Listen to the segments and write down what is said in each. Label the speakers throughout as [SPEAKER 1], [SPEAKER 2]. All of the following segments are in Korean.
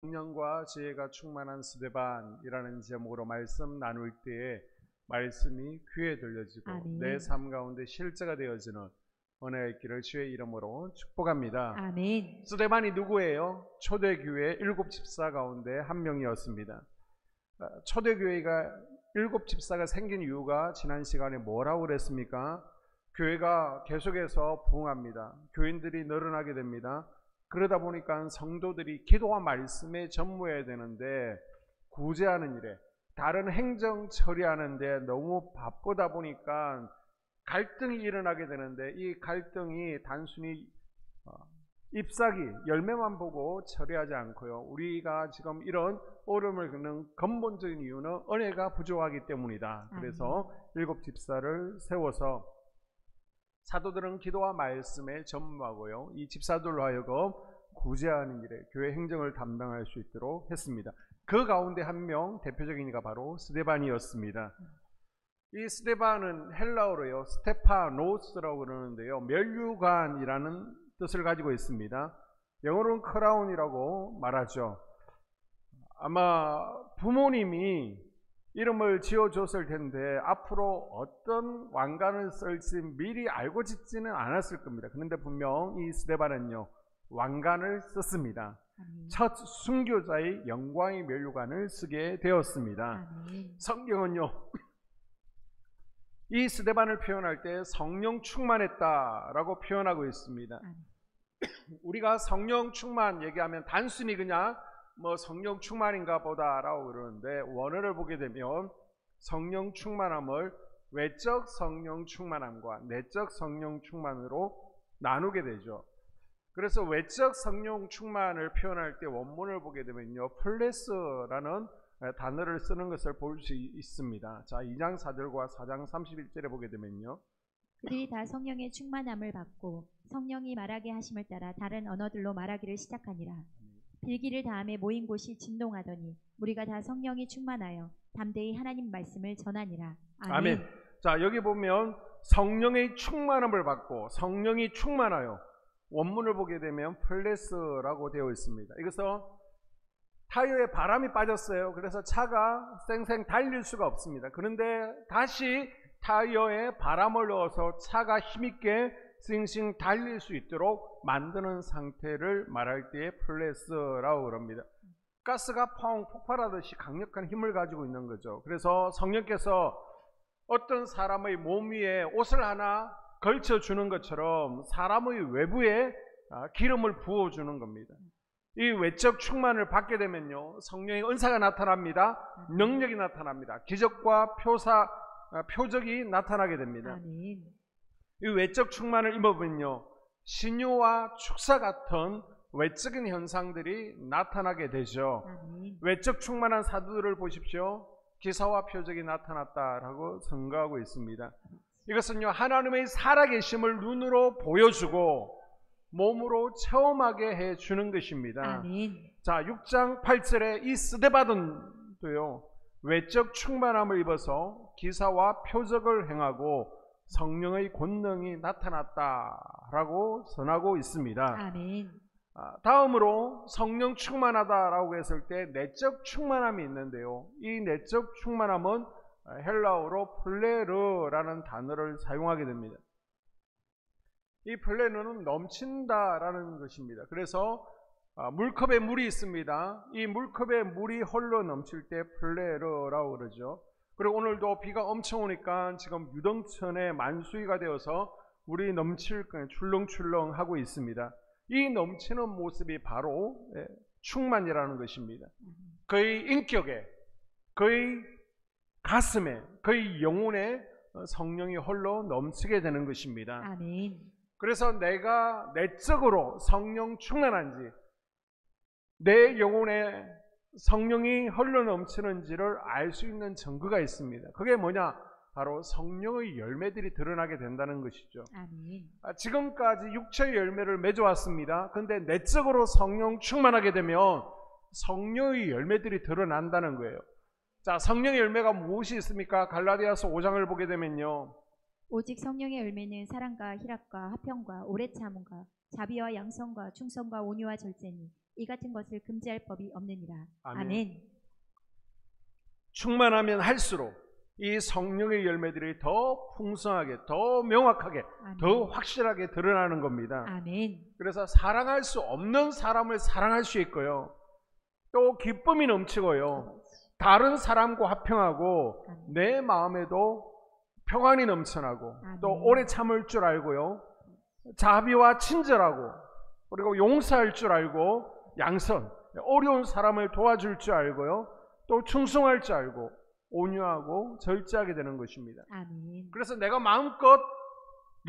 [SPEAKER 1] 성령과 지혜가 충만한 스데반이라는 제목으로 말씀 나눌 때에 말씀이 귀에 들려지고
[SPEAKER 2] 아멘.
[SPEAKER 1] 내 삶 가운데 실제가 되어지는 은혜의 길을 주의 이름으로 축복합니다.
[SPEAKER 2] 아멘.
[SPEAKER 1] 스데반이 누구예요? 초대교회 7집사 가운데 한 명이었습니다. 초대교회가 7집사가 생긴 이유가 지난 시간에 뭐라고 그랬습니까? 교회가 계속해서 부흥합니다. 교인들이 늘어나게 됩니다. 그러다 보니까 성도들이 기도와 말씀에 전무해야 되는데 구제하는 일에 다른 행정 처리하는데 너무 바쁘다 보니까 갈등이 일어나게 되는데 이 갈등이 단순히 잎사귀, 열매만 보고 처리하지 않고요. 우리가 지금 이런 어려움을 겪는 근본적인 이유는 은혜가 부족하기 때문이다. 그래서 7집사를 세워서 사도들은 기도와 말씀에 전무하고요. 이 집사들로 하여금 구제하는 일에 교회 행정을 담당할 수 있도록 했습니다. 그 가운데 한 명 대표적인 이가 바로 스데반이었습니다. 이 스데반은 헬라어로요. 스테파노스라고 그러는데요. 면류관이라는 뜻을 가지고 있습니다. 영어로는 크라운이라고 말하죠. 아마 부모님이 이름을 지어줬을 텐데 앞으로 어떤 왕관을 쓸지 미리 알고 짓지는 않았을 겁니다. 그런데 분명 이 스데반은요 왕관을 썼습니다.
[SPEAKER 2] 아멘.
[SPEAKER 1] 첫 순교자의 영광의 면류관을 쓰게 되었습니다.
[SPEAKER 2] 아멘.
[SPEAKER 1] 성경은요 이 스데반을 표현할 때 성령 충만했다라고 표현하고 있습니다.
[SPEAKER 2] 아멘.
[SPEAKER 1] 우리가 성령 충만 얘기하면 단순히 그냥 성령 충만인가 보다라고 그러는데 원어를 보게 되면 성령 충만함을 외적 성령 충만함과 내적 성령 충만으로 나누게 되죠. 그래서 외적 성령 충만을 표현할 때 원문을 보게 되면요 플레스라는 단어를 쓰는 것을 볼 수 있습니다. 자, 2장 4절과 4장 31절에 보게 되면요
[SPEAKER 2] 그들이 다 성령의 충만함을 받고 성령이 말하게 하심을 따라 다른 언어들로 말하기를 시작하니라. 빌기를 다음에 모인 곳이 진동하더니 우리가 다 성령이 충만하여 담대히 하나님 말씀을 전하니라. 아멘.
[SPEAKER 1] 아멘. 자, 여기 보면 성령의 충만함을 받고 성령이 충만하여 원문을 보게 되면 플레스라고 되어 있습니다. 이것은 타이어에 바람이 빠졌어요. 그래서 차가 쌩쌩 달릴 수가 없습니다. 그런데 다시 타이어에 바람을 넣어서 차가 힘있게 싱싱 달릴 수 있도록 만드는 상태를 말할 때에 플레스라고 그럽니다. 가스가 펑 폭발하듯이 강력한 힘을 가지고 있는 거죠. 그래서 성령께서 어떤 사람의 몸 위에 옷을 하나 걸쳐주는 것처럼 사람의 외부에 기름을 부어주는 겁니다. 이 외적 충만을 받게 되면요 성령의 은사가 나타납니다. 능력이 나타납니다. 기적과 표적이 나타나게 됩니다.
[SPEAKER 2] 아멘.
[SPEAKER 1] 이 외적 충만을 입어보면요 신유와 축사 같은 외적인 현상들이 나타나게 되죠.
[SPEAKER 2] 아멘.
[SPEAKER 1] 외적 충만한 사도들을 보십시오. 기사와 표적이 나타났다라고 증거하고 있습니다. 이것은요 하나님의 살아계심을 눈으로 보여주고 몸으로 체험하게 해주는 것입니다.
[SPEAKER 2] 아멘.
[SPEAKER 1] 자, 6장 8절에 이 스데반도요 외적 충만함을 입어서 기사와 표적을 행하고 성령의 권능이 나타났다라고 선하고 있습니다.
[SPEAKER 2] 아멘.
[SPEAKER 1] 다음으로 성령 충만하다라고 했을 때 내적 충만함이 있는데요. 이 내적 충만함은 헬라어로 플레르라는 단어를 사용하게 됩니다. 이 플레르는 넘친다라는 것입니다. 그래서 물컵에 물이 있습니다. 이 물컵에 물이 홀로 넘칠 때 플레르라고 그러죠. 그리고 오늘도 비가 엄청 오니까 지금 유동천에 만수위가 되어서 물이 넘칠 출렁출렁 하고 있습니다. 이 넘치는 모습이 바로 충만이라는 것입니다. 그의 인격에, 그의 가슴에, 그의 영혼에 성령이 홀로 넘치게 되는 것입니다.
[SPEAKER 2] 아멘.
[SPEAKER 1] 그래서 내가 내적으로 성령 충만한지 내 영혼에 성령이 흘러 넘치는지를 알 수 있는 증거가 있습니다. 그게 뭐냐? 바로 성령의 열매들이 드러나게 된다는 것이죠.
[SPEAKER 2] 아멘.
[SPEAKER 1] 지금까지 육체의 열매를 맺어왔습니다. 그런데 내적으로 성령 충만하게 되면 성령의 열매들이 드러난다는 거예요. 자, 성령의 열매가 무엇이 있습니까? 갈라디아서 5장을 보게 되면요
[SPEAKER 2] 오직 성령의 열매는 사랑과 희락과 화평과 오래 참음과 자비와 양성과 충성과 온유와 절제니 이 같은 것을 금지할 법이 없느니라.
[SPEAKER 1] 아멘.
[SPEAKER 2] 아멘.
[SPEAKER 1] 충만하면 할수록 이 성령의 열매들이 더 풍성하게, 더 명확하게,
[SPEAKER 2] 아멘.
[SPEAKER 1] 더 확실하게 드러나는 겁니다.
[SPEAKER 2] 아멘.
[SPEAKER 1] 그래서 사랑할 수 없는 사람을 사랑할 수 있고요. 또 기쁨이 넘치고요. 다른 사람과 화평하고
[SPEAKER 2] 아멘.
[SPEAKER 1] 내 마음에도 평안이 넘쳐나고
[SPEAKER 2] 아멘.
[SPEAKER 1] 또 오래 참을 줄 알고요. 자비와 친절하고 그리고 용서할 줄 알고 양선, 어려운 사람을 도와줄 줄 알고요. 또 충성할 줄 알고 온유하고 절제하게 되는 것입니다.
[SPEAKER 2] 아멘.
[SPEAKER 1] 그래서 내가 마음껏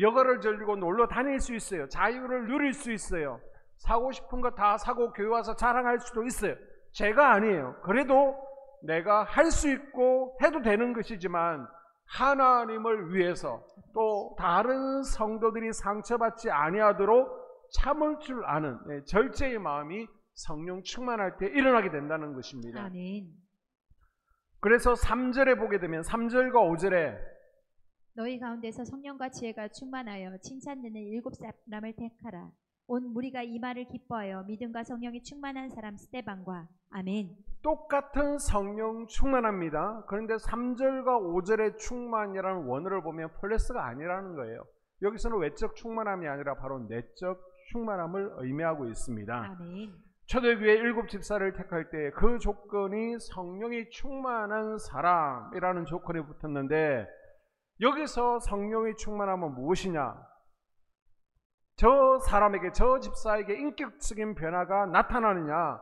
[SPEAKER 1] 여가를 즐기고 놀러 다닐 수 있어요. 자유를 누릴 수 있어요. 사고 싶은 거 다 사고 교회 와서 자랑할 수도 있어요. 죄가 아니에요. 그래도 내가 할 수 있고 해도 되는 것이지만 하나님을 위해서 또 다른 성도들이 상처받지 아니하도록 참을 줄 아는 절제의 마음이 성령 충만할 때 일어나게 된다는 것입니다.
[SPEAKER 2] 아멘.
[SPEAKER 1] 그래서 3절에 보게 되면 3절과 5절에
[SPEAKER 2] 너희 가운데서 성령과 지혜가 충만하여 칭찬 듣는 7 사람을 택하라. 온 무리가 이 말을 기뻐하여 믿음과 성령이 충만한 사람 스데반과 아멘.
[SPEAKER 1] 똑같은 성령 충만합니다. 그런데 3절과 5절의 충만이라는 원어를 보면 플러스가 아니라는 거예요. 여기서는 외적 충만함이 아니라 바로 내적 충만함을 의미하고 있습니다.
[SPEAKER 2] 아멘.
[SPEAKER 1] 초대교회 7 집사를 택할 때 그 조건이 성령이 충만한 사람이라는 조건이 붙었는데 여기서 성령이 충만함은 무엇이냐? 저 사람에게, 저 집사에게 인격적인 변화가 나타나느냐?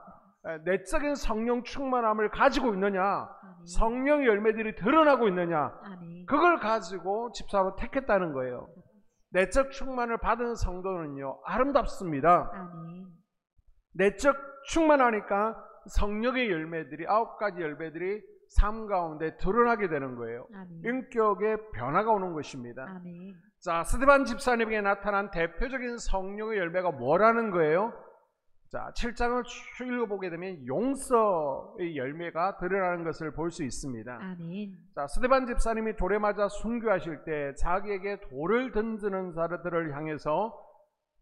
[SPEAKER 1] 내적인 성령 충만함을 가지고 있느냐?
[SPEAKER 2] 아멘.
[SPEAKER 1] 성령의 열매들이 드러나고 있느냐?
[SPEAKER 2] 아멘.
[SPEAKER 1] 그걸 가지고 집사로 택했다는 거예요. 내적 충만을 받은 성도는요, 아름답습니다.
[SPEAKER 2] 아멘.
[SPEAKER 1] 내적 충만하니까 성령의 열매들이 9가지 열매들이 삶 가운데 드러나게 되는 거예요.
[SPEAKER 2] 아멘.
[SPEAKER 1] 인격의 변화가 오는 것입니다.
[SPEAKER 2] 아멘.
[SPEAKER 1] 자, 스데반 집사님에게 나타난 대표적인 성령의 열매가 뭐라는 거예요? 자, 7장을 쭉 읽어보게 되면 용서의 열매가 드러나는 것을 볼 수 있습니다.
[SPEAKER 2] 아멘.
[SPEAKER 1] 자, 스데반 집사님이 돌에 맞아 순교하실 때 자기에게 돌을 던지는 자들을 향해서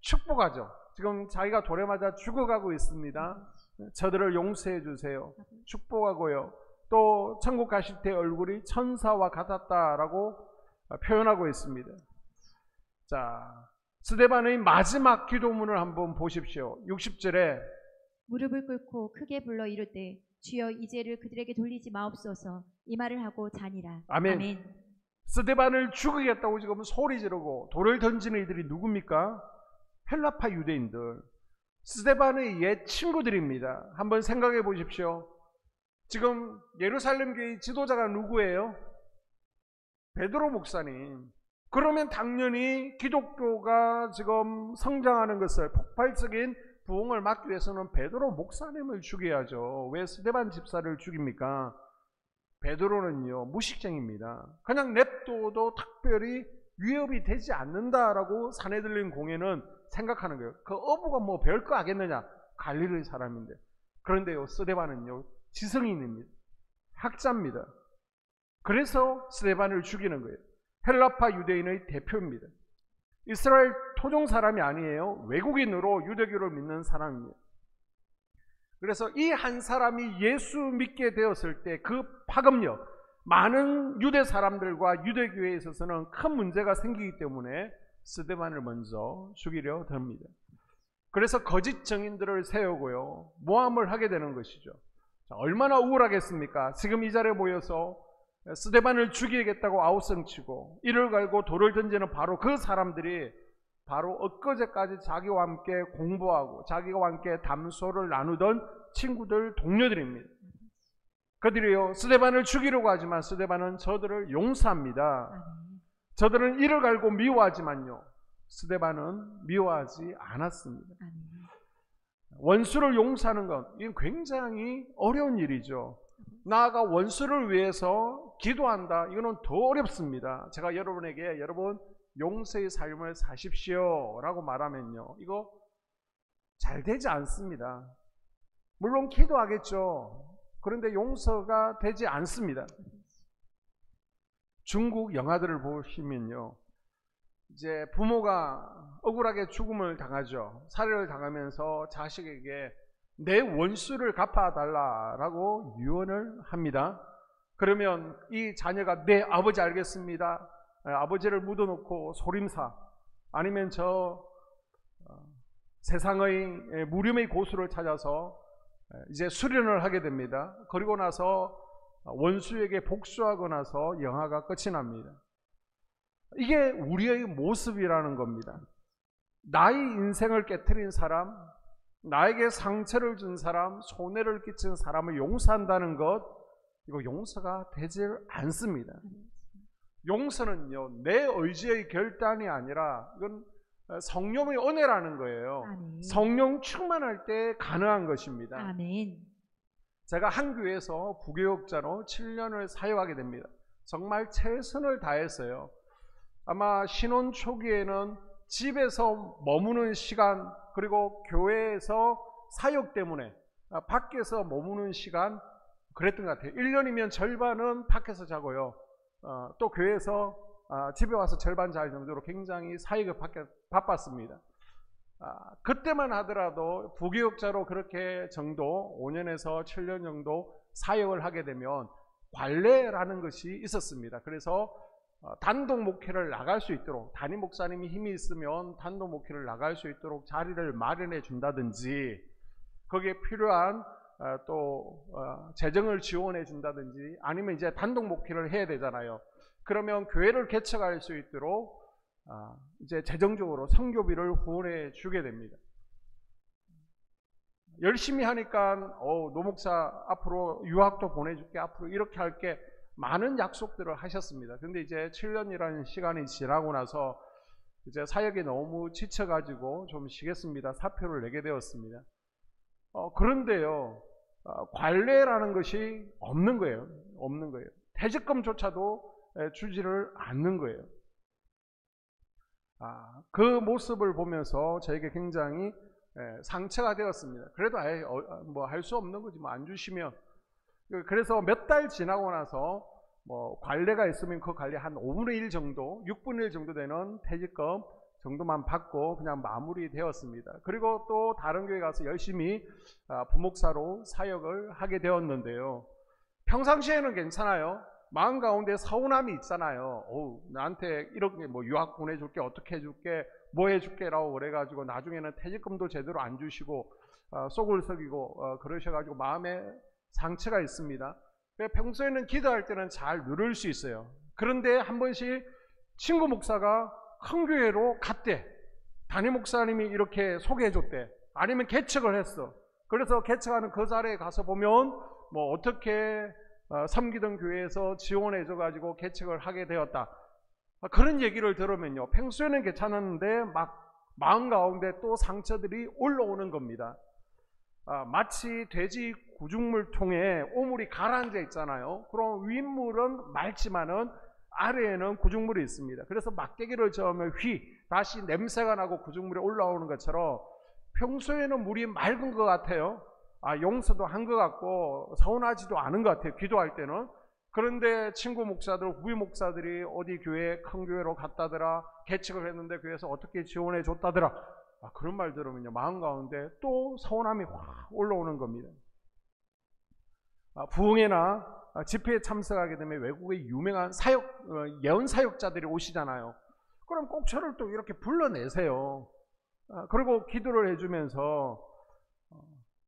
[SPEAKER 1] 축복하죠. 지금 자기가 돌에 맞아 죽어가고 있습니다. 저들을 용서해 주세요. 축복하고요. 또 천국 가실 때 얼굴이 천사와 같았다라고 표현하고 있습니다. 자, 스데반의 마지막 기도문을 한번 보십시오. 60절에
[SPEAKER 2] 무릎을 꿇고 크게 불러 이르되 주여 이 죄를 그들에게 돌리지 마옵소서. 이 말을 하고 자니라.
[SPEAKER 1] 아멘.
[SPEAKER 2] 아멘.
[SPEAKER 1] 스데반을 죽이겠다고 지금 소리 지르고 돌을 던지는 이들이 누굽니까? 헬라파 유대인들, 스데반의 옛 친구들입니다. 한번 생각해 보십시오. 지금 예루살렘 교회 지도자가 누구예요? 베드로 목사님. 그러면 당연히 기독교가 지금 성장하는 것을, 폭발적인 부흥을 막기 위해서는 베드로 목사님을 죽여야죠. 왜 스데반 집사를 죽입니까? 베드로는요, 무식쟁입니다. 그냥 냅둬도 특별히 위협이 되지 않는다라고 사내들린 공예는 생각하는 거예요. 그 어부가 뭐 별거 하겠느냐? 갈릴리 사람인데. 그런데요, 스데반은요, 지성인입니다. 학자입니다. 그래서 스데반을 죽이는 거예요. 헬라파 유대인의 대표입니다. 이스라엘 토종 사람이 아니에요. 외국인으로 유대교를 믿는 사람입니다. 그래서 이 한 사람이 예수 믿게 되었을 때 그 파급력, 많은 유대 사람들과 유대교회에 있어서는 큰 문제가 생기기 때문에 스데반을 먼저 죽이려 듭니다. 그래서 거짓 증인들을 세우고요, 모함을 하게 되는 것이죠. 자, 얼마나 우울하겠습니까? 지금 이 자리에 모여서 스데반을 죽이겠다고 아우성치고 이를 갈고 돌을 던지는 바로 그 사람들이 바로 엊그제까지 자기와 함께 공부하고 자기와 함께 담소를 나누던 친구들, 동료들입니다. 그들이요, 스데반을 죽이려고 하지만 스데반은 저들을 용서합니다. 저들은 이를 갈고 미워하지만요, 스데반은 미워하지 않았습니다. 원수를 용서하는 것, 이건 굉장히 어려운 일이죠. 나아가 원수를 위해서 기도한다, 이거는 더 어렵습니다. 제가 여러분에게 여러분 용서의 삶을 사십시오 라고 말하면요, 이거 잘 되지 않습니다. 물론 기도하겠죠. 그런데 용서가 되지 않습니다. 중국 영화들을 보시면요, 이제 부모가 억울하게 죽음을 당하죠. 살해를 당하면서 자식에게 내 원수를 갚아달라라고 유언을 합니다. 그러면 이 자녀가 네 아버지 알겠습니다. 아버지를 묻어놓고 소림사 아니면 저 세상의 무렴의 고수를 찾아서 이제 수련을 하게 됩니다. 그리고 나서 원수에게 복수하고 나서 영화가 끝이 납니다. 이게 우리의 모습이라는 겁니다. 나의 인생을 깨트린 사람, 나에게 상처를 준 사람, 손해를 끼친 사람을 용서한다는 것, 이거 용서가 되지 않습니다. 용서는요, 내 의지의 결단이 아니라 이건 성령의 은혜라는 거예요.
[SPEAKER 2] 아멘.
[SPEAKER 1] 성령 충만할 때 가능한 것입니다.
[SPEAKER 2] 아멘.
[SPEAKER 1] 제가 한 교회에서 부교육자로 7년을 사역하게 됩니다. 정말 최선을 다했어요. 아마 신혼 초기에는 집에서 머무는 시간, 그리고 교회에서 사역 때문에 밖에서 머무는 시간 그랬던 것 같아요. 1년이면 절반은 밖에서 자고요. 또 교회에서 집에 와서 절반 잘 정도로 굉장히 사역에 바빴습니다. 그때만 하더라도 부교육자로 그렇게 정도 5년에서 7년 정도 사역을 하게 되면 관례라는 것이 있었습니다. 그래서 단독 목회를 나갈 수 있도록, 담임 목사님이 힘이 있으면 단독 목회를 나갈 수 있도록 자리를 마련해 준다든지, 거기에 필요한 또 재정을 지원해 준다든지, 아니면 이제 단독 목회를 해야 되잖아요. 그러면 교회를 개척할 수 있도록 이제 재정적으로 선교비를 후원해 주게 됩니다. 열심히 하니까 노 목사 앞으로 유학도 보내줄게, 앞으로 이렇게 할게, 많은 약속들을 하셨습니다. 근데 이제 7년이라는 시간이 지나고 나서 이제 사역에 너무 지쳐가지고 좀 쉬겠습니다. 사표를 내게 되었습니다. 그런데요, 관례라는 것이 없는 거예요. 없는 거예요. 퇴직금조차도 주지를 않는 거예요. 그 모습을 보면서 저에게 굉장히 상처가 되었습니다. 그래도 뭐 할 수 없는 거지, 뭐 안 주시면. 그래서 몇 달 지나고 나서 뭐 관례가 있으면 그 관례 한 5분의 1 정도, 6분의 1 정도 되는 퇴직금 정도만 받고 그냥 마무리되었습니다. 그리고 또 다른 교회 가서 열심히 부목사로 사역을 하게 되었는데요. 평상시에는 괜찮아요. 마음 가운데 서운함이 있잖아요. 나한테 이렇게 뭐 유학 보내줄게, 어떻게 해줄게, 뭐 해줄게라고 그래가지고 나중에는 퇴직금도 제대로 안 주시고 속을 썩이고 그러셔가지고 마음에 상처가 있습니다. 평소에는 기도할 때는 잘 누를 수 있어요. 그런데 한 번씩 친구 목사가 큰 교회로 갔대. 담임 목사님이 이렇게 소개해 줬대. 아니면 개척을 했어. 그래서 개척하는 그 자리에 가서 보면 뭐 어떻게 섬기던 교회에서 지원해 줘가지고 개척을 하게 되었다. 그런 얘기를 들으면요, 평소에는 괜찮았는데 막 마음 가운데 또 상처들이 올라오는 겁니다. 마치 돼지 구죽물통에 오물이 가라앉아 있잖아요. 그럼 윗물은 맑지만은 아래에는 구죽물이 있습니다. 그래서 막대기를 저으면 다시 냄새가 나고 구죽물이 올라오는 것처럼 평소에는 물이 맑은 것 같아요. 용서도 한 것 같고 서운하지도 않은 것 같아요, 기도할 때는. 그런데 친구 목사들, 후배 목사들이 어디 교회, 큰 교회로 갔다더라, 개척을 했는데 교회에서 어떻게 지원해 줬다더라, 그런 말 들으면요, 마음 가운데 또 서운함이 확 올라오는 겁니다. 부흥회나 집회에 참석하게 되면 외국의 유명한 예언 사역자들이 오시잖아요. 그럼 꼭 저를 또 이렇게 불러내세요. 그리고 기도를 해주면서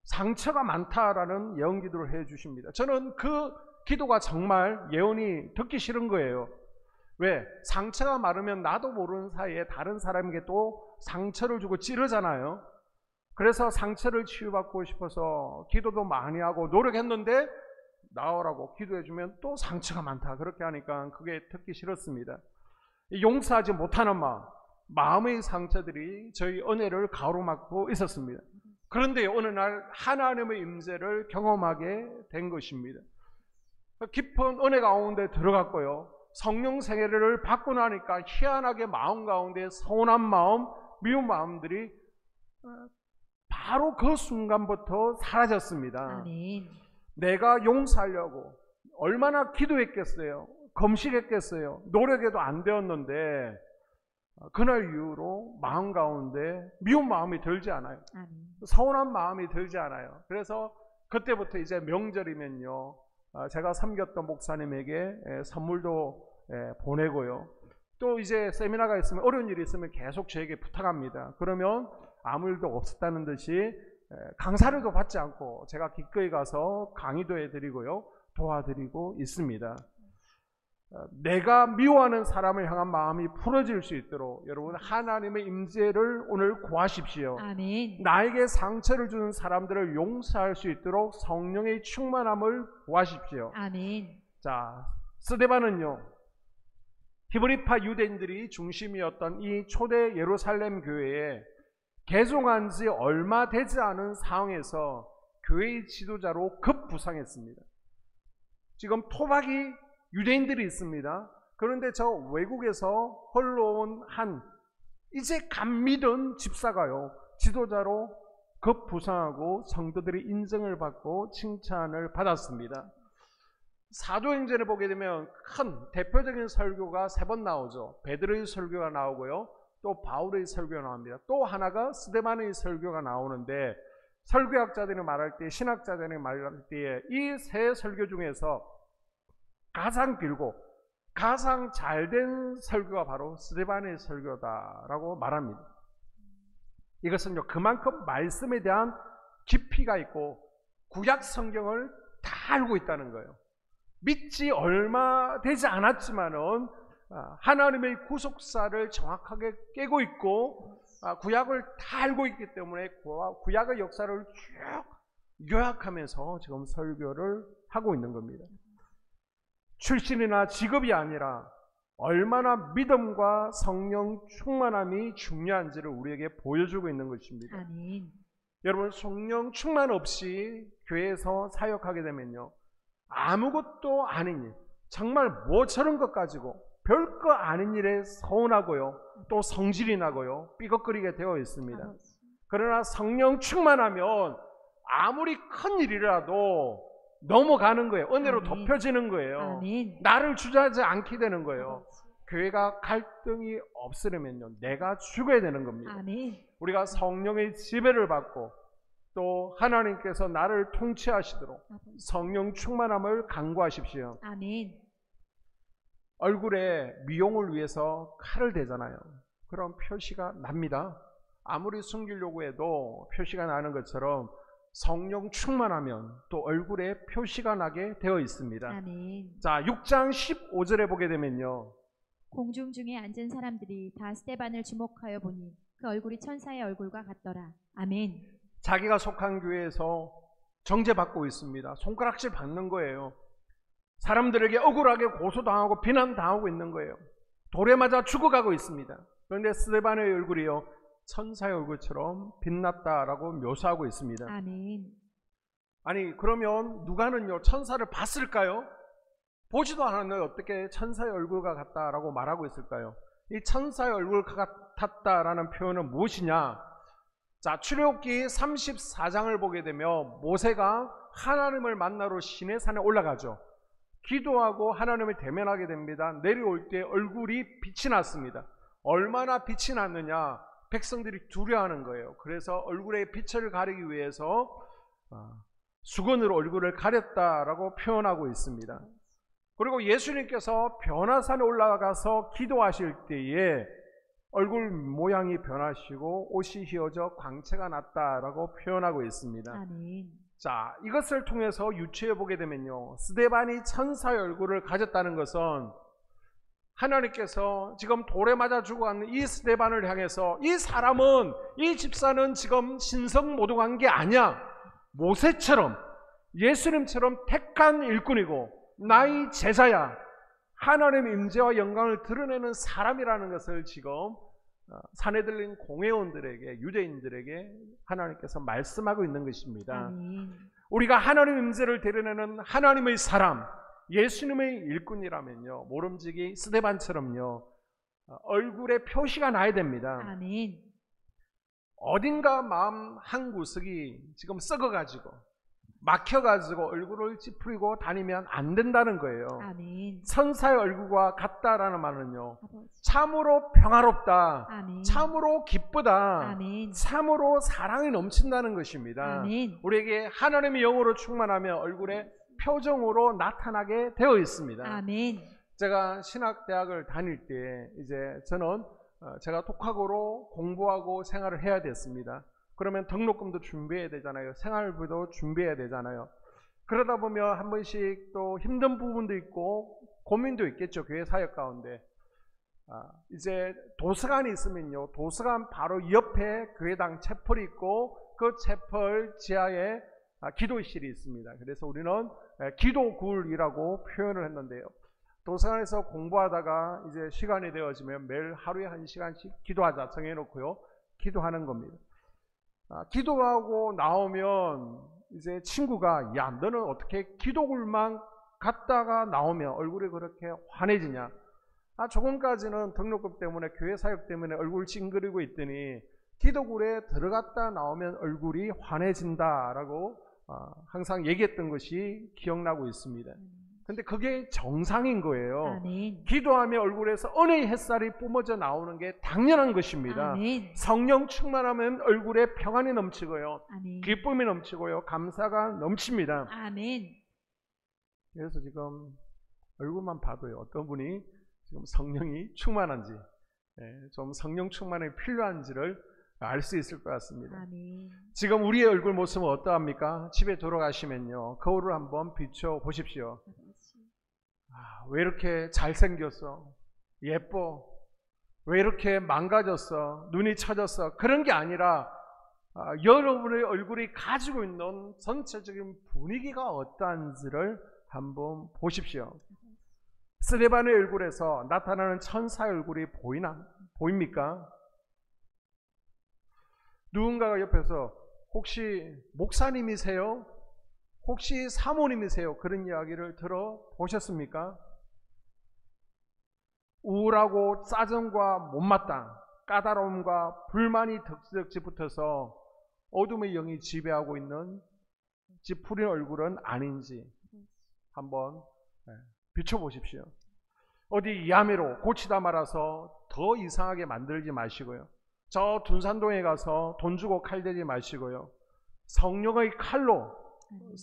[SPEAKER 1] 상처가 많다라는 예언 기도를 해주십니다. 저는 그 기도가 정말 예언이 듣기 싫은 거예요. 왜? 상처가 많으면 나도 모르는 사이에 다른 사람에게 또 상처를 주고 찌르잖아요. 그래서 상처를 치유받고 싶어서 기도도 많이 하고 노력했는데 나오라고 기도해주면 또 상처가 많다, 그렇게 하니까 그게 듣기 싫었습니다. 용서하지 못하는 마음의 상처들이 저희 은혜를 가로막고 있었습니다. 그런데 어느 날 하나님의 임재를 경험하게 된 것입니다. 깊은 은혜 가운데 들어갔고요, 성령 세례를 받고 나니까 희한하게 마음 가운데 서운한 마음, 미운 마음들이 바로 그 순간부터 사라졌습니다.
[SPEAKER 2] 아멘.
[SPEAKER 1] 내가 용서하려고 얼마나 기도했겠어요, 금식했겠어요, 노력해도 안 되었는데 그날 이후로 마음 가운데 미운 마음이 들지 않아요.
[SPEAKER 2] 아멘.
[SPEAKER 1] 서운한 마음이 들지 않아요. 그래서 그때부터 이제 명절이면요, 제가 섬겼던 목사님에게 선물도 보내고요. 또 이제 세미나가 있으면, 어려운 일이 있으면 계속 저에게 부탁합니다. 그러면 아무 일도 없었다는 듯이 강사료도 받지 않고 제가 기꺼이 가서 강의도 해드리고요, 도와드리고 있습니다. 내가 미워하는 사람을 향한 마음이 풀어질 수 있도록 여러분 하나님의 임재를 오늘 구하십시오.
[SPEAKER 2] 아멘.
[SPEAKER 1] 나에게 상처를 주는 사람들을 용서할 수 있도록 성령의 충만함을 구하십시오.
[SPEAKER 2] 아멘.
[SPEAKER 1] 자, 스데반은요, 히브리파 유대인들이 중심이었던 이 초대 예루살렘 교회에 개종한 지 얼마 되지 않은 상황에서 교회의 지도자로 급부상했습니다. 지금 토박이 유대인들이 있습니다. 그런데 저 외국에서 흘러온 이제 갓 믿은 집사가요, 지도자로 급부상하고 성도들이 인정을 받고 칭찬을 받았습니다. 사도행전에 보게 되면 큰 대표적인 설교가 3번 나오죠. 베드로의 설교가 나오고요, 또 바울의 설교가 나옵니다. 또 하나가 스데반의 설교가 나오는데, 설교학자들이 말할 때, 신학자들이 말할 때에 이 세 설교 중에서 가장 길고 가장 잘된 설교가 바로 스데반의 설교다라고 말합니다. 이것은 그만큼 말씀에 대한 깊이가 있고 구약 성경을 다 알고 있다는 거예요. 믿지 얼마 되지 않았지만은 하나님의 구속사를 정확하게 깨고 있고 구약을 다 알고 있기 때문에 구약의 역사를 쭉 요약하면서 지금 설교를 하고 있는 겁니다. 출신이나 직업이 아니라 얼마나 믿음과 성령 충만함이 중요한지를 우리에게 보여주고 있는 것입니다.
[SPEAKER 2] 아멘.
[SPEAKER 1] 여러분, 성령 충만 없이 교회에서 사역하게 되면요, 아무것도 아닌 일, 정말 뭐저런 것 가지고 별거 아닌 일에 서운하고요, 또 성질이 나고요, 삐걱거리게 되어 있습니다. 그러나 성령 충만하면 아무리 큰 일이라도 넘어가는 거예요. 은혜로
[SPEAKER 2] 아멘.
[SPEAKER 1] 덮여지는 거예요.
[SPEAKER 2] 아멘.
[SPEAKER 1] 나를 주저하지 않게 되는 거예요. 교회가 갈등이 없으려면요, 내가 죽어야 되는 겁니다.
[SPEAKER 2] 아멘.
[SPEAKER 1] 우리가 성령의 지배를 받고 또 하나님께서 나를 통치하시도록 성령 충만함을 간구하십시오.
[SPEAKER 2] 아멘.
[SPEAKER 1] 얼굴에 미용을 위해서 칼을 대잖아요. 그럼 표시가 납니다. 아무리 숨기려고 해도 표시가 나는 것처럼 성령 충만하면 또 얼굴에 표시가 나게 되어 있습니다.
[SPEAKER 2] 아멘.
[SPEAKER 1] 자, 6장 15절에 보게 되면요,
[SPEAKER 2] 공중 중에 앉은 사람들이 다 스데반을 주목하여 보니 그 얼굴이 천사의 얼굴과 같더라. 아멘.
[SPEAKER 1] 자기가 속한 교회에서 정죄받고 있습니다. 손가락질 받는 거예요. 사람들에게 억울하게 고소당하고 비난당하고 있는 거예요. 돌에 맞아 죽어가고 있습니다. 그런데 스데반의 얼굴이요, 천사의 얼굴처럼 빛났다라고 묘사하고 있습니다.
[SPEAKER 2] 아멘.
[SPEAKER 1] 아니, 그러면 누가는요, 천사를 봤을까요? 보지도 않았는데 어떻게 천사의 얼굴과 같다라고 말하고 있을까요? 이 천사의 얼굴 같았다라는 표현은 무엇이냐? 자, 출애굽기 34장을 보게 되면 모세가 하나님을 만나러 시내산에 올라가죠. 기도하고 하나님을 대면하게 됩니다. 내려올 때 얼굴이 빛이 났습니다. 얼마나 빛이 났느냐? 백성들이 두려워하는 거예요. 그래서 얼굴에 빛을 가리기 위해서 수건으로 얼굴을 가렸다라고 표현하고 있습니다. 그리고 예수님께서 변화산에 올라가서 기도하실 때에 얼굴 모양이 변하시고 옷이 휘어져 광채가 났다라고 표현하고 있습니다.
[SPEAKER 2] 아멘.
[SPEAKER 1] 자, 이것을 통해서 유추해 보게 되면요, 스데반이 천사의 얼굴을 가졌다는 것은 하나님께서 지금 돌에 맞아 죽어가는 이 스데반을 향해서 이 사람은, 이 집사는 지금 신성모독한 게 아니야, 모세처럼 예수님처럼 택한 일꾼이고 나의 제자야, 하나님의 임재와 영광을 드러내는 사람이라는 것을 지금 산에 들린 공회원들에게, 유대인들에게 하나님께서 말씀하고 있는 것입니다.
[SPEAKER 2] 아멘.
[SPEAKER 1] 우리가 하나님의 임재를 드러내는 하나님의 사람, 예수님의 일꾼이라면요, 모름지기 스데반처럼요, 얼굴에 표시가 나야 됩니다.
[SPEAKER 2] 아멘.
[SPEAKER 1] 어딘가 마음 한 구석이 지금 썩어가지고 막혀가지고 얼굴을 찌푸리고 다니면 안 된다는 거예요.
[SPEAKER 2] 아멘.
[SPEAKER 1] 천사의 얼굴과 같다라는 말은요,
[SPEAKER 2] 아버지.
[SPEAKER 1] 참으로 평화롭다,
[SPEAKER 2] 아멘.
[SPEAKER 1] 참으로 기쁘다,
[SPEAKER 2] 아멘.
[SPEAKER 1] 참으로 사랑이 넘친다는 것입니다.
[SPEAKER 2] 아멘.
[SPEAKER 1] 우리에게 하나님의 영으로 충만하며 얼굴에 표정으로 나타나게 되어 있습니다.
[SPEAKER 2] 아멘.
[SPEAKER 1] 제가 신학대학을 다닐 때 이제 저는 제가 독학으로 공부하고 생활을 해야 됐습니다. 그러면 등록금도 준비해야 되잖아요. 생활비도 준비해야 되잖아요. 그러다 보면 한 번씩 또 힘든 부분도 있고 고민도 있겠죠. 교회 사역 가운데. 이제 도서관이 있으면요, 도서관 바로 옆에 교회당 채플이 있고 그 채플 지하에 기도실이 있습니다. 그래서 우리는 기도굴이라고 표현을 했는데요, 도서관에서 공부하다가 이제 시간이 되어지면 매일 하루에 1시간씩 기도하자 정해놓고요, 기도하는 겁니다. 기도하고 나오면 이제 친구가, 야, 너는 어떻게 기도굴만 갔다가 나오면 얼굴이 그렇게 환해지냐? 조금까지는 등록금 때문에, 교회 사역 때문에 얼굴 찡그리고 있더니 기도굴에 들어갔다 나오면 얼굴이 환해진다라고 항상 얘기했던 것이 기억나고 있습니다. 근데 그게 정상인 거예요.
[SPEAKER 2] 아멘.
[SPEAKER 1] 기도하며 얼굴에서 은혜의 햇살이 뿜어져 나오는 게 당연한 것입니다.
[SPEAKER 2] 아멘.
[SPEAKER 1] 성령 충만하면 얼굴에 평안이 넘치고요,
[SPEAKER 2] 아멘.
[SPEAKER 1] 기쁨이 넘치고요, 감사가 넘칩니다.
[SPEAKER 2] 아멘.
[SPEAKER 1] 그래서 지금 얼굴만 봐도요, 어떤 분이 지금 성령이 충만한지, 좀 성령 충만이 필요한지를 알 수 있을 것 같습니다.
[SPEAKER 2] 아멘.
[SPEAKER 1] 지금 우리의 얼굴 모습은 어떠합니까? 집에 돌아가시면요, 거울을 한번 비춰 보십시오. 왜 이렇게 잘생겼어? 예뻐? 왜 이렇게 망가졌어? 눈이 처졌어? 그런 게 아니라 여러분의 얼굴이 가지고 있는 전체적인 분위기가 어떠한지를 한번 보십시오. 스데반의 얼굴에서 나타나는 천사의 얼굴이 보입니까? 누군가가 옆에서 혹시 목사님이세요? 혹시 사모님이세요? 그런 이야기를 들어보셨습니까? 우울하고 짜증과 못마땅, 까다로움과 불만이 덕지덕지 붙어서 어둠의 영이 지배하고 있는 찌푸린 얼굴은 아닌지 한번 비춰보십시오. 어디 야매로 고치다 말아서 더 이상하게 만들지 마시고요, 저 둔산동에 가서 돈 주고 칼대지 마시고요, 성령의 칼로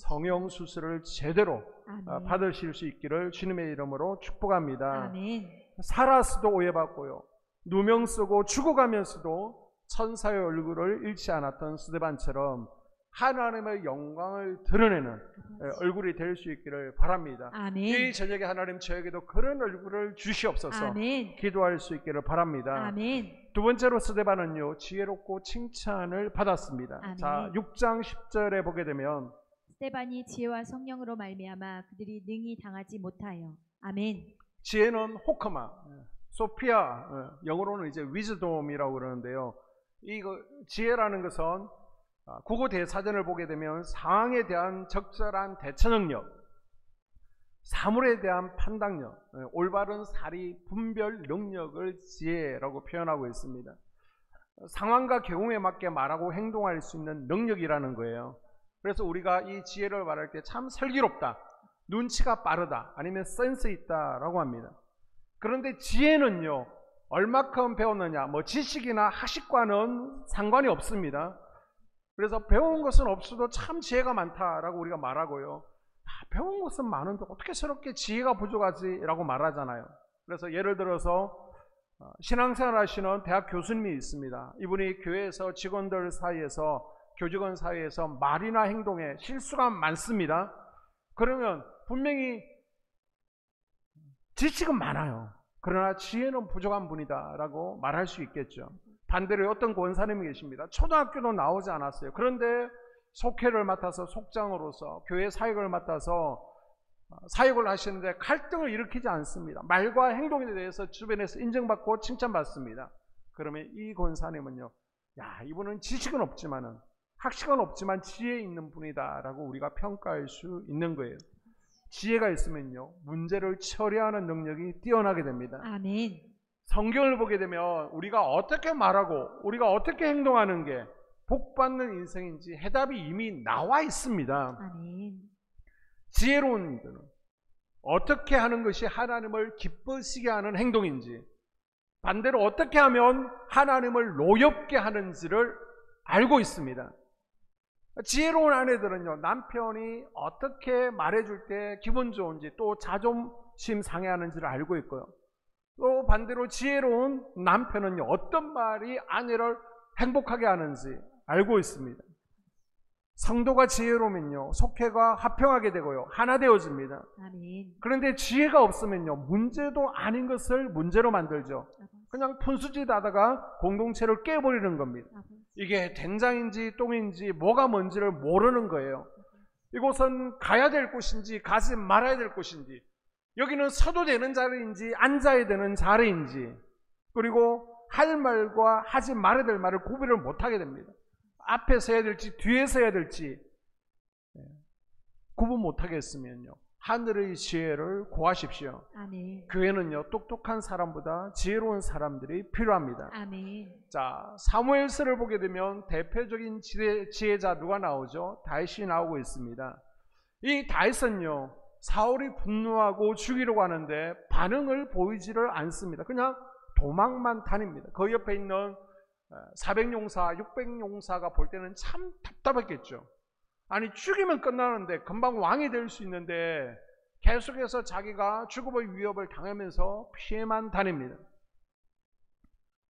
[SPEAKER 1] 성형수술을 제대로 받으실 수 있기를 주님의 이름으로 축복합니다.
[SPEAKER 2] 아멘.
[SPEAKER 1] 살아서도 오해받고요, 누명 쓰고 죽어가면서도 천사의 얼굴을 잃지 않았던 스데반처럼 하나님의 영광을 드러내는 얼굴이 될 수 있기를 바랍니다.
[SPEAKER 2] 아멘.
[SPEAKER 1] 이 저녁에 하나님 저에게도 그런 얼굴을 주시옵소서.
[SPEAKER 2] 아멘.
[SPEAKER 1] 기도할 수 있기를 바랍니다.
[SPEAKER 2] 아멘.
[SPEAKER 1] 두 번째로 스데반은요, 지혜롭고 칭찬을 받았습니다.
[SPEAKER 2] 아멘.
[SPEAKER 1] 자, 6장 10절에 보게 되면
[SPEAKER 2] 스데반이 지혜와 성령으로 말미암아 그들이 능히 당하지 못하여. 아멘.
[SPEAKER 1] 지혜는 호크마, 소피아, 영어로는 이제 위즈돔이라고 그러는데요, 이거 지혜라는 것은 국어 대사전을 보게 되면 상황에 대한 적절한 대처 능력, 사물에 대한 판단력, 올바른 사리 분별 능력을 지혜라고 표현하고 있습니다. 상황과 경우에 맞게 말하고 행동할 수 있는 능력이라는 거예요. 그래서 우리가 이 지혜를 말할 때 참 슬기롭다, 눈치가 빠르다, 아니면 센스 있다라고 합니다. 그런데 지혜는요, 얼마큼 배웠느냐, 지식이나 학식과는 상관이 없습니다. 그래서 배운 것은 없어도 참 지혜가 많다라고 우리가 말하고요, 배운 것은 많은데 어떻게 저렇게 지혜가 부족하지? 라고 말하잖아요. 그래서 예를 들어서 신앙생활 하시는 대학 교수님이 있습니다. 이분이 교회에서 직원들 사이에서, 교직원 사이에서 말이나 행동에 실수가 많습니다. 그러면 분명히 지식은 많아요. 그러나 지혜는 부족한 분이다 라고 말할 수 있겠죠. 반대로 어떤 권사님이 계십니다. 초등학교도 나오지 않았어요. 그런데 속회를 맡아서 속장으로서 교회 사역을 맡아서 사역을 하시는데 갈등을 일으키지 않습니다. 말과 행동에 대해서 주변에서 인정받고 칭찬받습니다. 그러면 이 권사님은요, 야, 이분은 지식은 없지만은, 학식은 없지만 지혜 있는 분이다 라고 우리가 평가할 수 있는 거예요. 지혜가 있으면요, 문제를 처리하는 능력이 뛰어나게 됩니다.
[SPEAKER 2] 아멘.
[SPEAKER 1] 성경을 보게 되면 우리가 어떻게 말하고 우리가 어떻게 행동하는 게 복 받는 인생인지 해답이 이미 나와 있습니다.
[SPEAKER 2] 아멘.
[SPEAKER 1] 지혜로운 이들은 어떻게 하는 것이 하나님을 기쁘시게 하는 행동인지, 반대로 어떻게 하면 하나님을 노엽게 하는지를 알고 있습니다. 지혜로운 아내들은요, 남편이 어떻게 말해줄 때 기분 좋은지, 또 자존심 상해하는지를 알고 있고요. 또 반대로 지혜로운 남편은요, 어떤 말이 아내를 행복하게 하는지 알고 있습니다. 성도가 지혜로우면요, 속회가 화평하게 되고요, 하나 되어집니다.
[SPEAKER 2] 아멘.
[SPEAKER 1] 그런데 지혜가 없으면요, 문제도 아닌 것을 문제로 만들죠. 그냥 푼수짓 하다가 공동체를 깨버리는 겁니다. 이게 된장인지 똥인지 뭐가 뭔지를 모르는 거예요. 이곳은 가야 될 곳인지 가지 말아야 될 곳인지, 여기는 서도 되는 자리인지 앉아야 되는 자리인지, 그리고 할 말과 하지 말아야 될 말을 구별을 못하게 됩니다. 앞에서 해야 될지 뒤에서 해야 될지 구분 못하게 했으면요, 하늘의 지혜를 구하십시오.
[SPEAKER 2] 아멘.
[SPEAKER 1] 교회는요, 똑똑한 사람보다 지혜로운 사람들이 필요합니다.
[SPEAKER 2] 아멘.
[SPEAKER 1] 자, 사무엘서를 보게 되면 대표적인 지혜자 누가 나오죠? 다윗이 나오고 있습니다. 이 다윗은요, 사울이 분노하고 죽이려고 하는데 반응을 보이지를 않습니다. 그냥 도망만 다닙니다. 그 옆에 있는 400용사, 600용사가 볼 때는 참 답답했겠죠. 아니, 죽이면 끝나는데 금방 왕이 될 수 있는데 계속해서 자기가 죽음의 위협을 당하면서 피해만 다닙니다.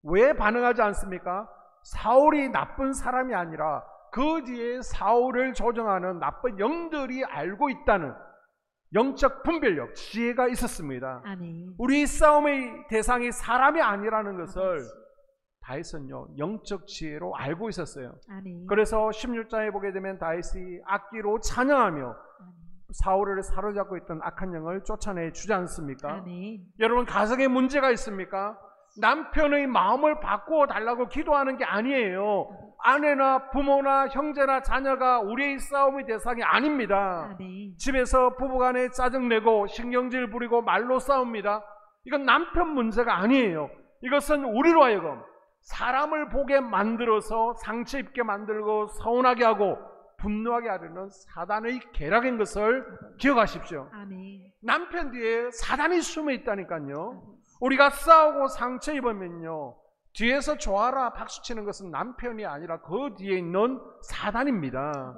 [SPEAKER 1] 왜 반응하지 않습니까? 사울이 나쁜 사람이 아니라 그 뒤에 사울을 조정하는 나쁜 영들이 알고 있다는 영적 분별력, 지혜가 있었습니다.
[SPEAKER 2] 아멘.
[SPEAKER 1] 우리 싸움의 대상이 사람이 아니라는 것을 다윗은요, 영적 지혜로 알고 있었어요.
[SPEAKER 2] 아멘.
[SPEAKER 1] 그래서 16장에 보게 되면 다윗이 악기로 찬양하며 사울을 사로잡고 있던 악한 영을 쫓아내 주지 않습니까?
[SPEAKER 2] 아멘.
[SPEAKER 1] 여러분, 가정에 문제가 있습니까? 남편의 마음을 바꾸어 달라고 기도하는 게 아니에요. 아내나 부모나 형제나 자녀가 우리의 싸움의 대상이 아닙니다.
[SPEAKER 2] 아멘.
[SPEAKER 1] 집에서 부부간에 짜증내고 신경질 부리고 말로 싸웁니다. 이건 남편 문제가 아니에요. 이것은 우리로 하여금 사람을 보게 만들어서 상처 입게 만들고 서운하게 하고 분노하게 하려는 사단의 계략인 것을 기억하십시오.
[SPEAKER 2] 아멘.
[SPEAKER 1] 남편 뒤에 사단이 숨어 있다니까요. 우리가 싸우고 상처 입으면요, 뒤에서 좋아라 박수치는 것은 남편이 아니라 그 뒤에 있는 사단입니다.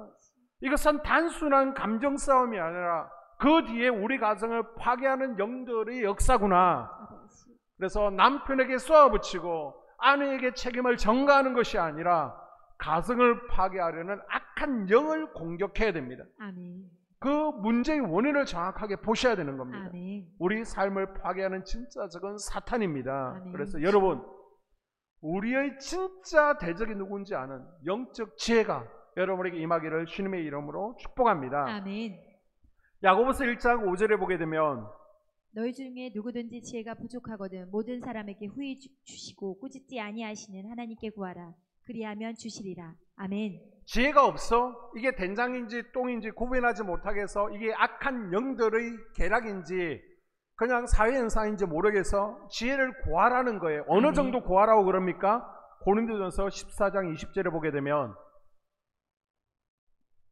[SPEAKER 1] 이것은 단순한 감정 싸움이 아니라 그 뒤에 우리 가정을 파괴하는 영들의 역사구나. 그래서 남편에게 쏘아붙이고 아내에게 책임을 전가하는 것이 아니라 가정을 파괴하려는 악한 영을 공격해야 됩니다.
[SPEAKER 2] 아멘.
[SPEAKER 1] 그 문제의 원인을 정확하게 보셔야 되는 겁니다.
[SPEAKER 2] 아멘.
[SPEAKER 1] 우리 삶을 파괴하는 진짜 적은 사탄입니다.
[SPEAKER 2] 아멘.
[SPEAKER 1] 그래서 여러분, 우리의 진짜 대적이 누군지 아는 영적 지혜가 여러분에게 임하기를 주님의 이름으로 축복합니다.
[SPEAKER 2] 아멘.
[SPEAKER 1] 야고보서 1장 5절에 보게 되면
[SPEAKER 2] 너희 중에 누구든지 지혜가 부족하거든 모든 사람에게 후히 주시고 꾸짖지 아니하시는 하나님께 구하라. 그리하면 주시리라. 아멘.
[SPEAKER 1] 지혜가 없어? 이게 된장인지 똥인지 구분하지 못하게 해서 이게 악한 영들의 계략인지 그냥 사회현상인지 모르겠어 지혜를 구하라는 거예요. 어느 정도 구하라고 그럽니까? 고린도전서 14장 20절에 보게 되면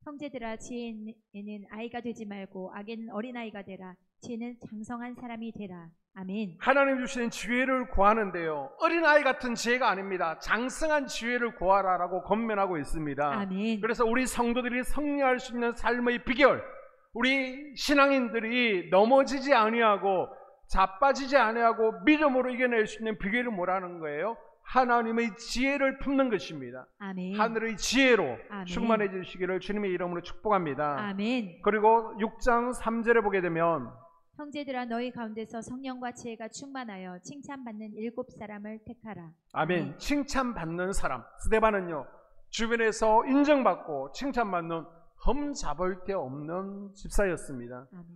[SPEAKER 2] 형제들아, 지혜에는 아이가 되지 말고 악에는 어린아이가 되라. 지혜는 장성한 사람이 되라. 아멘.
[SPEAKER 1] 하나님 주시는 지혜를 구하는데요, 어린아이 같은 지혜가 아닙니다. 장성한 지혜를 구하라라고 권면하고 있습니다.
[SPEAKER 2] 아멘.
[SPEAKER 1] 그래서 우리 성도들이 승리할 수 있는 삶의 비결, 우리 신앙인들이 넘어지지 아니하고 자빠지지 아니하고 믿음으로 이겨낼 수 있는 비결이 뭐라는 거예요? 하나님의 지혜를 품는 것입니다.
[SPEAKER 2] 아멘.
[SPEAKER 1] 하늘의 지혜로
[SPEAKER 2] 아멘.
[SPEAKER 1] 충만해 주시기를 주님의 이름으로 축복합니다.
[SPEAKER 2] 아멘.
[SPEAKER 1] 그리고 6장 3절에 보게 되면
[SPEAKER 2] 형제들아, 너희 가운데서 성령과 지혜가 충만하여 칭찬받는 7 사람을 택하라.
[SPEAKER 1] 아멘. 칭찬받는 사람. 스데반은요, 주변에서 인정받고 칭찬받는 흠 잡을 데 없는 집사였습니다.
[SPEAKER 2] 아멘.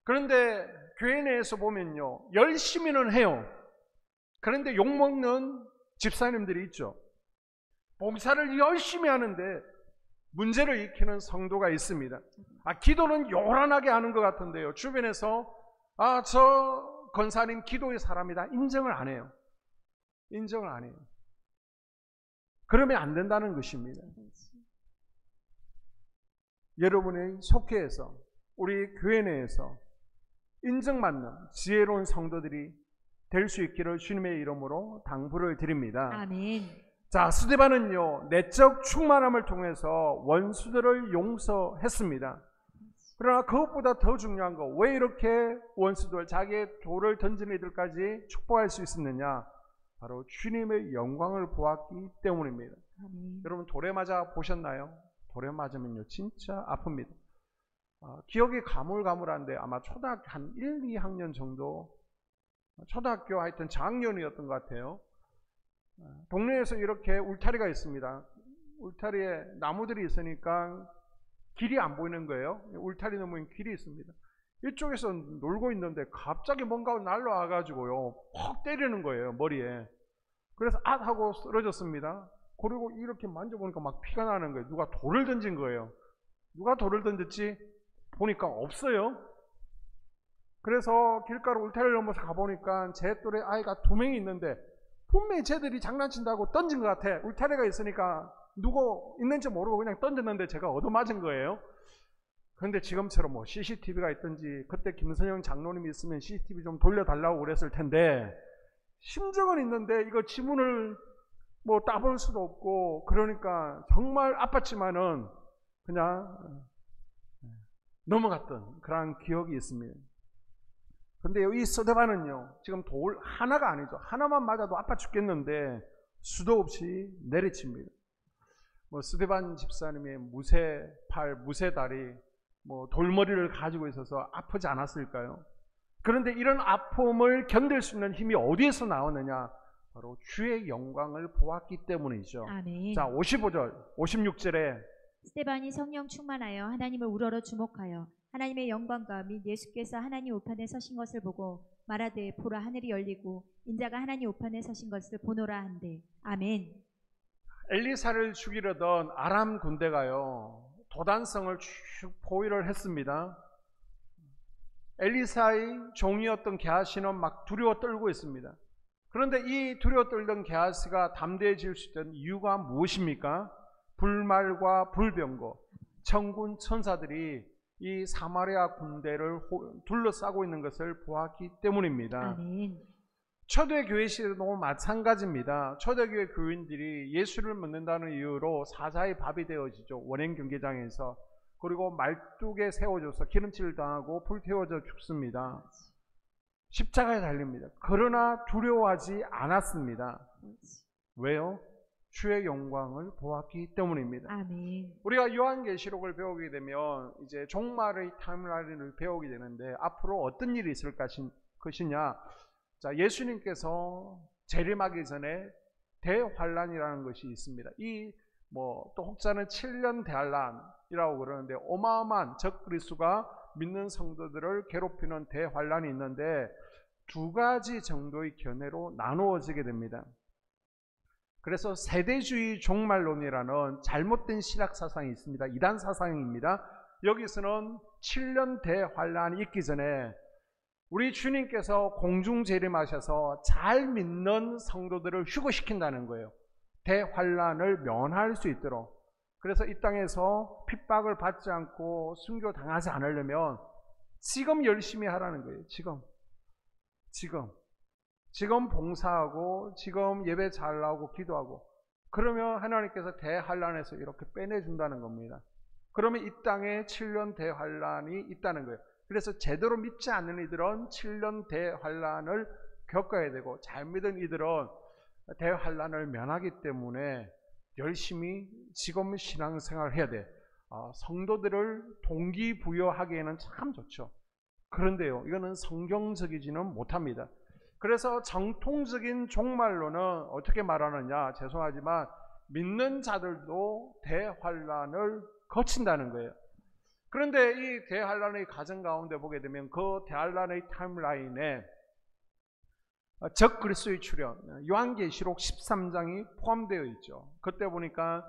[SPEAKER 1] 그런데 교회 내에서 보면요, 열심히는 해요. 그런데 욕먹는 집사님들이 있죠. 봉사를 열심히 하는데 문제를 일으키는 성도가 있습니다. 기도는 요란하게 하는 것 같은데요, 주변에서 저 권사님 기도의 사람이다 인정을 안 해요. 인정을 안 해요. 그러면 안 된다는 것입니다. 여러분의 속회에서, 우리 교회 내에서 인정받는 지혜로운 성도들이 될 수 있기를 주님의 이름으로 당부를 드립니다.
[SPEAKER 2] 아멘.
[SPEAKER 1] 자, 스데반은요, 내적 충만함을 통해서 원수들을 용서했습니다. 그러나 그것보다 더 중요한 거, 왜 이렇게 원수들, 자기의 돌을 던지는 이들까지 축복할 수 있었느냐? 바로 주님의 영광을 보았기 때문입니다.
[SPEAKER 2] 아멘.
[SPEAKER 1] 여러분, 돌에 맞아 보셨나요? 돌에 맞으면요, 진짜 아픕니다. 기억이 가물가물한데 아마 초등학교 한 1, 2학년 정도, 초등학교 하여튼 저학년이었던 것 같아요. 동네에서 이렇게 울타리가 있습니다. 울타리에 나무들이 있으니까 길이 안 보이는 거예요. 울타리 넘으면 길이 있습니다. 이쪽에서 놀고 있는데 갑자기 뭔가 날라와가지고요, 퍽 때리는 거예요, 머리에. 그래서 앗 하고 쓰러졌습니다. 그리고 이렇게 만져보니까 막 피가 나는 거예요. 누가 돌을 던진 거예요. 누가 돌을 던졌지? 보니까 없어요. 그래서 길가로 울타리를 넘어서 가보니까 제 또래 아이가 2명이 있는데 분명히 쟤들이 장난친다고 던진 것 같아. 울타리가 있으니까 누구 있는지 모르고 그냥 던졌는데 제가 얻어맞은 거예요. 그런데 지금처럼 뭐 CCTV가 있든지, 그때 김선영 장로님이 있으면 CCTV 좀 돌려달라고 그랬을 텐데, 심정은 있는데 이거 지문을 뭐 따볼 수도 없고, 그러니까 정말 아팠지만은 그냥 넘어갔던 그런 기억이 있습니다. 근데 이 스데반은요, 지금 돌 하나가 아니죠. 하나만 맞아도 아파 죽겠는데 수도 없이 내리칩니다. 뭐 스데반 집사님의 무쇠팔, 무쇠다리, 뭐 돌머리를 가지고 있어서 아프지 않았을까요? 그런데 이런 아픔을 견딜 수 있는 힘이 어디에서 나오느냐? 바로 주의 영광을 보았기 때문이죠.
[SPEAKER 2] 아멘.
[SPEAKER 1] 자, 55절, 56절에
[SPEAKER 2] 스데반이 성령 충만하여 하나님을 우러러 주목하여 하나님의 영광과 및 예수께서 하나님 우편에 서신 것을 보고 말하되 보라 하늘이 열리고 인자가 하나님 우편에 서신 것을 보노라 한대. 아멘.
[SPEAKER 1] 엘리사를 죽이려던 아람 군대가요, 도단성을 쭉 포위를 했습니다. 엘리사의 종이었던 게하시는 막 두려워 떨고 있습니다. 그런데 이 두려워 떨던 게하시가 담대해질 수 있던 이유가 무엇입니까? 불말과 불병거, 천군 천사들이 이 사마리아 군대를 둘러싸고 있는 것을 보았기 때문입니다.
[SPEAKER 2] 아멘.
[SPEAKER 1] 초대교회 시대도 마찬가지입니다. 초대교회 교인들이 예수를 믿는다는 이유로 사자의 밥이 되어지죠. 원행 경기장에서. 그리고 말뚝에 세워져서 기름칠을 당하고 불태워져 죽습니다. 십자가에 달립니다. 그러나 두려워하지 않았습니다. 왜요? 주의 영광을 보았기 때문입니다.
[SPEAKER 2] 아멘.
[SPEAKER 1] 우리가 요한계시록을 배우게 되면 이제 종말의 타임라인을 배우게 되는데, 앞으로 어떤 일이 있을 것이냐? 자, 예수님께서 재림하기 전에 대환란이라는 것이 있습니다. 이 또 혹자는 7년 대환란이라고 그러는데, 어마어마한 적그리스도가 믿는 성도들을 괴롭히는 대환란이 있는데 2가지 정도의 견해로 나누어지게 됩니다. 그래서 세대주의 종말론이라는 잘못된 신학 사상이 있습니다. 이단 사상입니다. 여기서는 7년 대환란이 있기 전에 우리 주님께서 공중 재림하셔서 잘 믿는 성도들을 휴거시킨다는 거예요. 대환란을 면할 수 있도록. 그래서 이 땅에서 핍박을 받지 않고 순교당하지 않으려면 지금 열심히 하라는 거예요. 지금 봉사하고 지금 예배 잘 나오고 기도하고, 그러면 하나님께서 대환란에서 이렇게 빼내준다는 겁니다. 그러면 이 땅에 7년 대환란이 있다는 거예요. 그래서 제대로 믿지 않는 이들은 7년 대환란을 겪어야 되고, 잘 믿은 이들은 대환란을 면하기 때문에 열심히 지금 신앙생활을 해야 돼. 성도들을 동기부여하기에는 참 좋죠. 그런데요, 이거는 성경적이지는 못합니다. 그래서 정통적인 종말론은 어떻게 말하느냐? 죄송하지만 믿는 자들도 대환란을 거친다는 거예요. 그런데 이 대환란의 과정 가운데 보게 되면 그 대환란의 타임라인에 적그리스도의 출현, 요한계시록 13장이 포함되어 있죠. 그때 보니까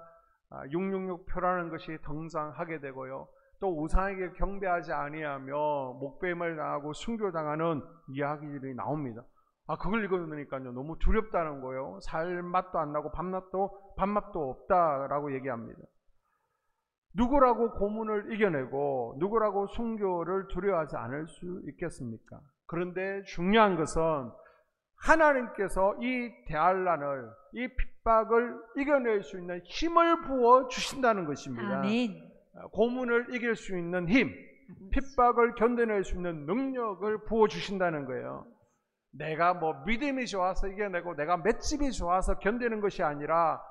[SPEAKER 1] 666표라는 것이 등장하게 되고요. 또 우상에게 경배하지 아니하며 목뱀을 당하고 순교당하는 이야기들이 나옵니다. 그걸 읽어보니까요 너무 두렵다는 거예요. 살 맛도 안 나고 밥맛도 없다라고 얘기합니다. 누구라고 고문을 이겨내고 누구라고 순교를 두려워하지 않을 수 있겠습니까? 그런데 중요한 것은 하나님께서 이 대환란을, 이 핍박을 이겨낼 수 있는 힘을 부어 주신다는 것입니다.
[SPEAKER 2] 아멘.
[SPEAKER 1] 고문을 이길 수 있는 힘, 핍박을 견뎌낼 수 있는 능력을 부어 주신다는 거예요. 내가 믿음이 좋아서 이겨내고 내가 맷집이 좋아서 견디는 것이 아니라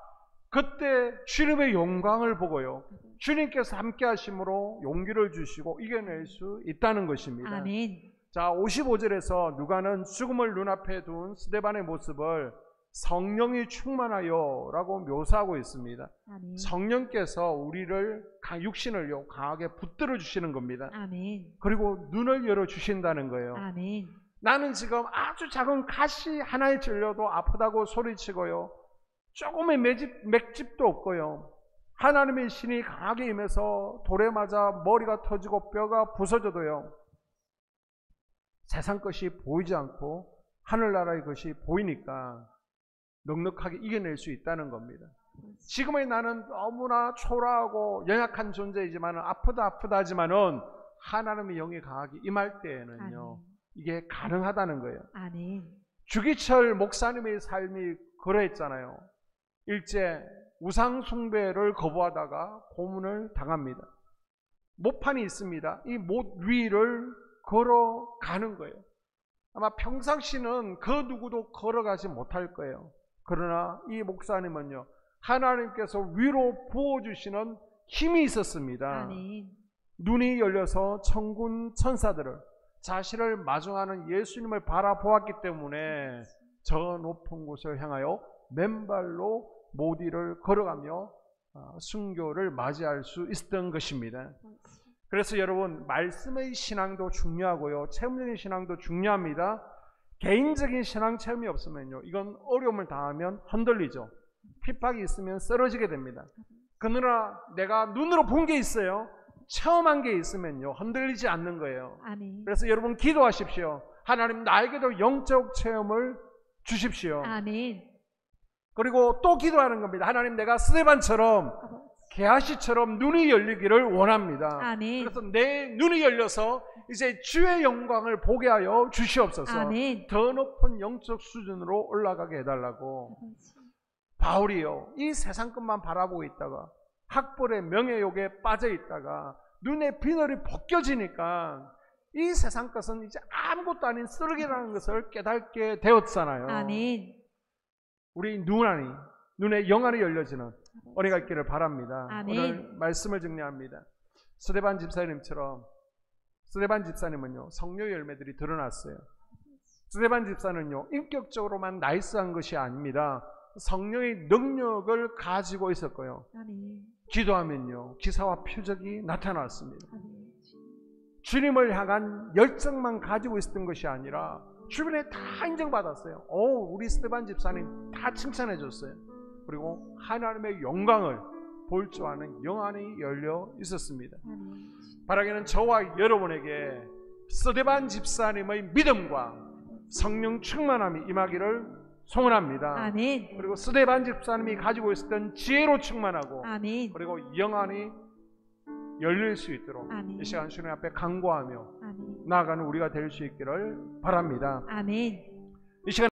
[SPEAKER 1] 그때 주님의 영광을 보고요, 주님께서 함께 하심으로 용기를 주시고 이겨낼 수 있다는 것입니다.
[SPEAKER 2] 아멘.
[SPEAKER 1] 자, 55절에서 누가는 죽음을 눈앞에 둔 스데반의 모습을 성령이 충만하여 라고 묘사하고 있습니다.
[SPEAKER 2] 아멘.
[SPEAKER 1] 성령께서 우리를 육신을요 강하게 붙들어 주시는 겁니다.
[SPEAKER 2] 아멘.
[SPEAKER 1] 그리고 눈을 열어 주신다는 거예요.
[SPEAKER 2] 아멘.
[SPEAKER 1] 나는 지금 아주 작은 가시 하나에 찔려도 아프다고 소리치고요, 조금의 맥집도 없고요, 하나님의 신이 강하게 임해서 돌에 맞아 머리가 터지고 뼈가 부서져도요 세상 것이 보이지 않고 하늘나라의 것이 보이니까 넉넉하게 이겨낼 수 있다는 겁니다. 지금의 나는 너무나 초라하고 연약한 존재이지만 아프다 하지만은 하나님의 영이 강하게 임할 때에는요
[SPEAKER 2] 아멘.
[SPEAKER 1] 이게 가능하다는 거예요.
[SPEAKER 2] 아멘.
[SPEAKER 1] 주기철 목사님의 삶이 그러했잖아요. 일제 우상 숭배를 거부하다가 고문을 당합니다. 못판이 있습니다. 이 못 위를 걸어가는 거예요. 아마 평상시는 그 누구도 걸어가지 못할 거예요. 그러나 이 목사님은요 하나님께서 위로 부어주시는 힘이 있었습니다.
[SPEAKER 2] 아멘.
[SPEAKER 1] 눈이 열려서 천군 천사들을, 자신을 마중하는 예수님을 바라보았기 때문에 저 높은 곳을 향하여 맨발로 못 위를 걸어가며 순교를 맞이할 수 있었던 것입니다. 그래서 여러분, 말씀의 신앙도 중요하고요, 체험적인 신앙도 중요합니다. 개인적인 신앙 체험이 없으면요 이건 어려움을 당하면 흔들리죠. 핍박이 있으면 쓰러지게 됩니다. 그러나 내가 눈으로 본 게 있어요, 체험한 게 있으면요 흔들리지 않는 거예요.
[SPEAKER 2] 아멘.
[SPEAKER 1] 그래서 여러분 기도하십시오. 하나님, 나에게도 영적 체험을 주십시오.
[SPEAKER 2] 아멘.
[SPEAKER 1] 그리고 또 기도하는 겁니다. 하나님, 내가 스데반처럼 게하시처럼 눈이 열리기를 원합니다.
[SPEAKER 2] 아멘.
[SPEAKER 1] 그래서 내 눈이 열려서 이제 주의 영광을 보게 하여 주시옵소서.
[SPEAKER 2] 아멘.
[SPEAKER 1] 더 높은 영적 수준으로 올라가게 해달라고. 바울이요 이 세상 것만 바라보고 있다가 학벌의 명예욕에 빠져 있다가 눈의 비늘이 벗겨지니까 이 세상 것은 이제 아무것도 아닌 쓰레기라는 것을 깨닫게 되었잖아요.
[SPEAKER 2] 아멘.
[SPEAKER 1] 우리 눈의 영안이 열려지는 은혜가 있기를 바랍니다.
[SPEAKER 2] 아멘.
[SPEAKER 1] 오늘 말씀을 정리합니다. 스데반 집사님은요 성령의 열매들이 드러났어요. 스데반 집사는요 인격적으로만 나이스한 것이 아닙니다. 성령의 능력을 가지고 있었고요,
[SPEAKER 2] 아멘.
[SPEAKER 1] 기도하면요 기사와 표적이 나타났습니다.
[SPEAKER 2] 아멘.
[SPEAKER 1] 주님을 향한 열정만 가지고 있었던 것이 아니라 주변에 다 인정받았어요. 우리 스데반 집사님 다 칭찬해 줬어요. 그리고 하나님의 영광을 볼 줄 아는 영안이 열려 있었습니다.
[SPEAKER 2] 아멘.
[SPEAKER 1] 바라기는 저와 여러분에게 스데반 집사님의 믿음과 성령 충만함이 임하기를 소원합니다.
[SPEAKER 2] 아멘.
[SPEAKER 1] 그리고 스데반 집사님이 가지고 있었던 지혜로 충만하고
[SPEAKER 2] 아멘.
[SPEAKER 1] 그리고 영안이 열릴 수 있도록
[SPEAKER 2] 아멘.
[SPEAKER 1] 이 시간 주님 앞에 간구하며
[SPEAKER 2] 아멘.
[SPEAKER 1] 나아가는 우리가 될 수 있기를 바랍니다.
[SPEAKER 2] 아멘.
[SPEAKER 1] 이 시간